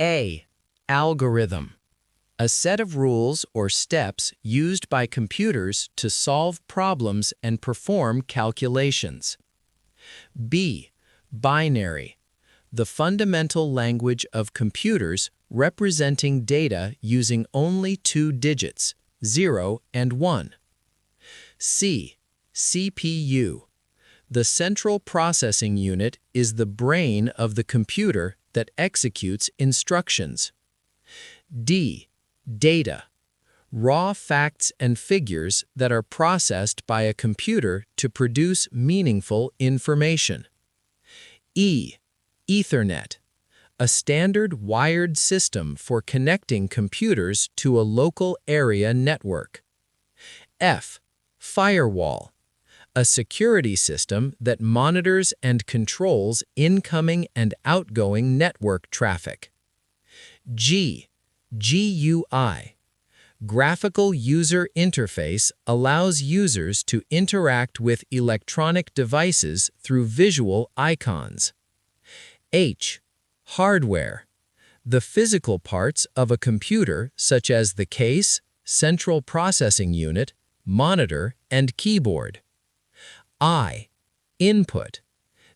A. Algorithm. A set of rules or steps used by computers to solve problems and perform calculations. B. Binary. The fundamental language of computers representing data using only two digits, 0 and 1. C. CPU. The central processing unit is the brain of the computer that executes instructions. D. Data. Raw facts and figures that are processed by a computer to produce meaningful information. E. Ethernet. A standard wired system for connecting computers to a local area network. F. Firewall. A security system that monitors and controls incoming and outgoing network traffic. G. GUI. Graphical User Interface allows users to interact with electronic devices through visual icons. H. Hardware. The physical parts of a computer such as the case, central processing unit, monitor, and keyboard. I. Input.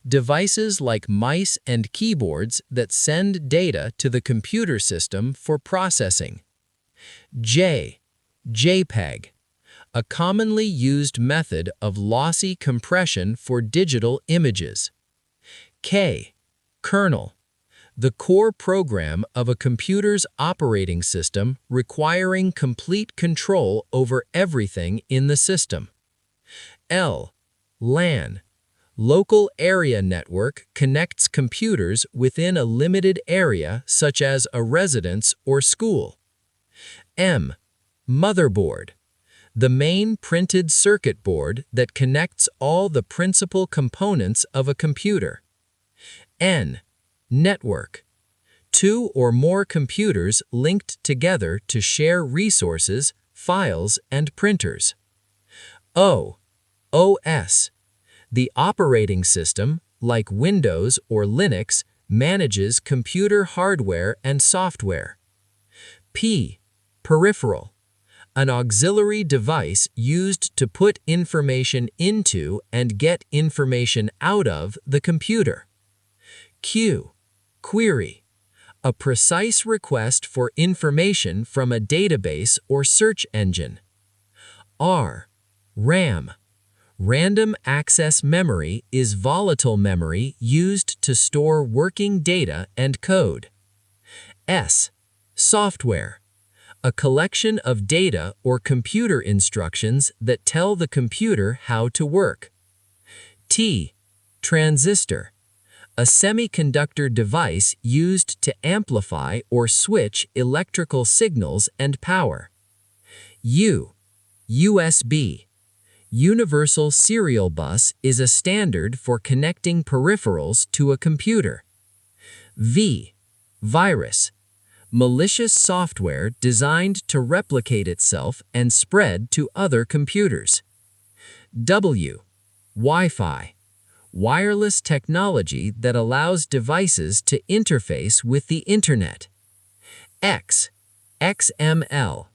Devices like mice and keyboards that send data to the computer system for processing. J. JPEG. A commonly used method of lossy compression for digital images. K. Kernel. The core program of a computer's operating system requiring complete control over everything in the system. L. LAN. Local area network connects computers within a limited area such as a residence or school. M. Motherboard. The main printed circuit board that connects all the principal components of a computer. N. Network. Two or more computers linked together to share resources, files, and printers. O. OS. The operating system, like Windows or Linux, manages computer hardware and software. P. Peripheral. An auxiliary device used to put information into and get information out of the computer. Q. Query. A precise request for information from a database or search engine. R. RAM. Random access memory is volatile memory used to store working data and code. S. Software. A collection of data or computer instructions that tell the computer how to work. T. Transistor. A semiconductor device used to amplify or switch electrical signals and power. U. USB. Universal Serial Bus is a standard for connecting peripherals to a computer. V. Virus. Malicious software designed to replicate itself and spread to other computers. W. Wi-Fi. Wireless technology that allows devices to interface with the Internet. X. XML.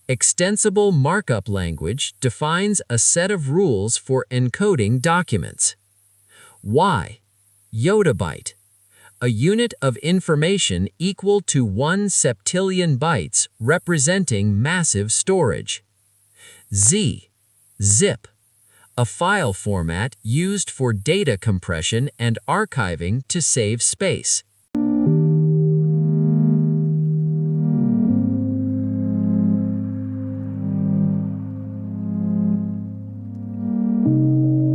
Extensible markup language defines a set of rules for encoding documents. Y. Yottabyte. A unit of information equal to 1 septillion bytes representing massive storage. Z. Zip. A file format used for data compression and archiving to save space.